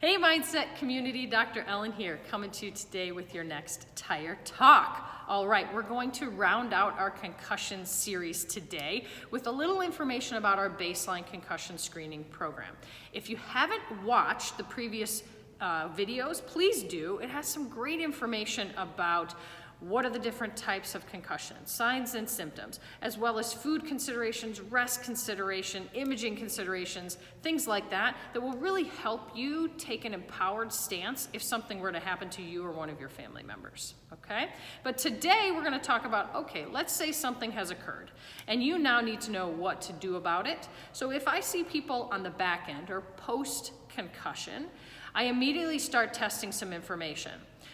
Hey Mindset community, Dr. Ellen here, coming to you today with your next Tire Talk. All right, we're going to round out our concussion series today with a little information about our baseline concussion screening program. If you haven't watched the previous videos, please do. It has some great information about what are the different types of concussion, signs and symptoms, as well as food considerations, rest consideration, imaging considerations, things like that, that will really help you take an empowered stance if something were to happen to you or one of your family members, okay? But today we're gonna talk about, okay, let's say something has occurred, and you now need to know what to do about it. So if I see people on the back end or post-concussion, I immediately start testing some information.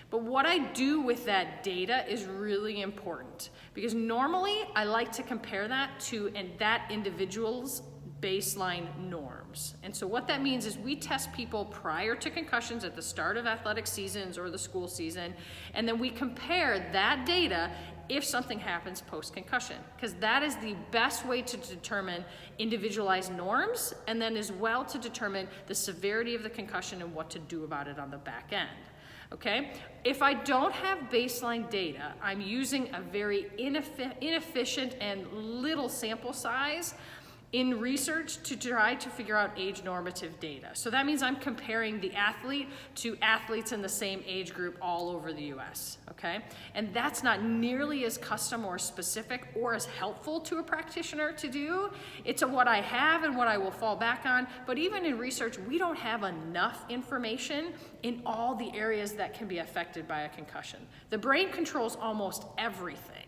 But what I do with that data is really important because normally I like to compare that to that individual's baseline norms. And so what that means is we test people prior to concussions at the start of athletic seasons or the school season, and then we compare that data if something happens post-concussion, because that is the best way to determine individualized norms and then as well to determine the severity of the concussion and what to do about it on the back end. Okay, if I don't have baseline data, I'm using a very inefficient and little sample size in research to try to figure out age normative data. So that means I'm comparing the athlete to athletes in the same age group all over the US, okay? And that's not nearly as custom or specific or as helpful to a practitioner to do. It's what I have and what I will fall back on, but even in research, we don't have enough information in all the areas that can be affected by a concussion. The brain controls almost everything.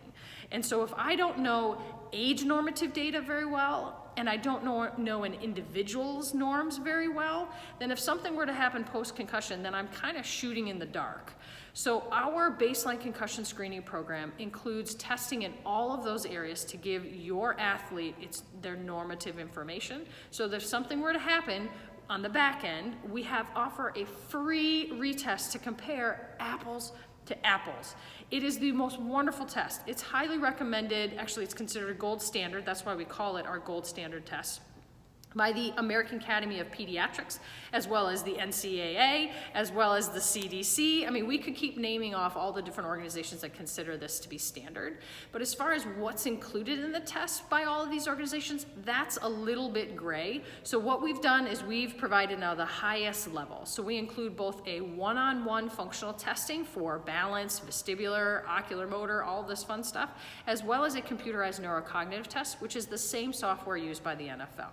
And so if I don't know age normative data very well, and I don't know an individual's norms very well, then if something were to happen post-concussion, then I'm kind of shooting in the dark. So our baseline concussion screening program includes testing in all of those areas to give your athlete their normative information. So that if something were to happen on the back end, we offer a free retest to compare apples to apples. It is the most wonderful test. It's highly recommended. Actually, it's considered a gold standard. That's why we call it our gold standard test, by the American Academy of Pediatrics, as well as the NCAA, as well as the CDC. I mean, we could keep naming off all the different organizations that consider this to be standard. But as far as what's included in the test by all of these organizations, that's a little bit gray. So what we've done is we've provided now the highest level. So we include both a one-on-one functional testing for balance, vestibular, ocular motor, all this fun stuff, as well as a computerized neurocognitive test, which is the same software used by the NFL.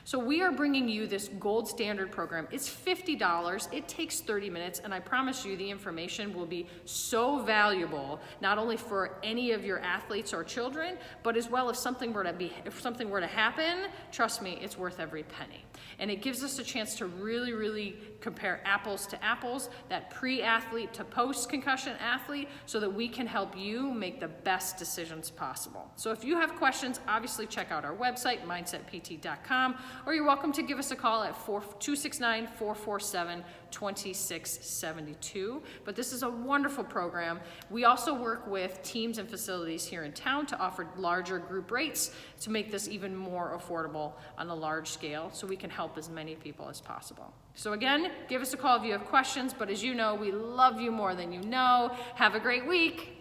So we are bringing you this gold standard program. It's $50, it takes 30 minutes, and I promise you the information will be so valuable, not only for any of your athletes or children, but as well if something were to happen, trust me, it's worth every penny. And it gives us a chance to really, really compare apples to apples, that pre-athlete to post-concussion athlete, so that we can help you make the best decisions possible. So if you have questions, obviously check out our website, mindsetpt.com, or you're welcome to give us a call at 269-447-2672. But this is a wonderful program. We also work with teams and facilities here in town to offer larger group rates to make this even more affordable on a large scale so we can help as many people as possible. So again, give us a call if you have questions, but as you know, we love you more than you know. Have a great week.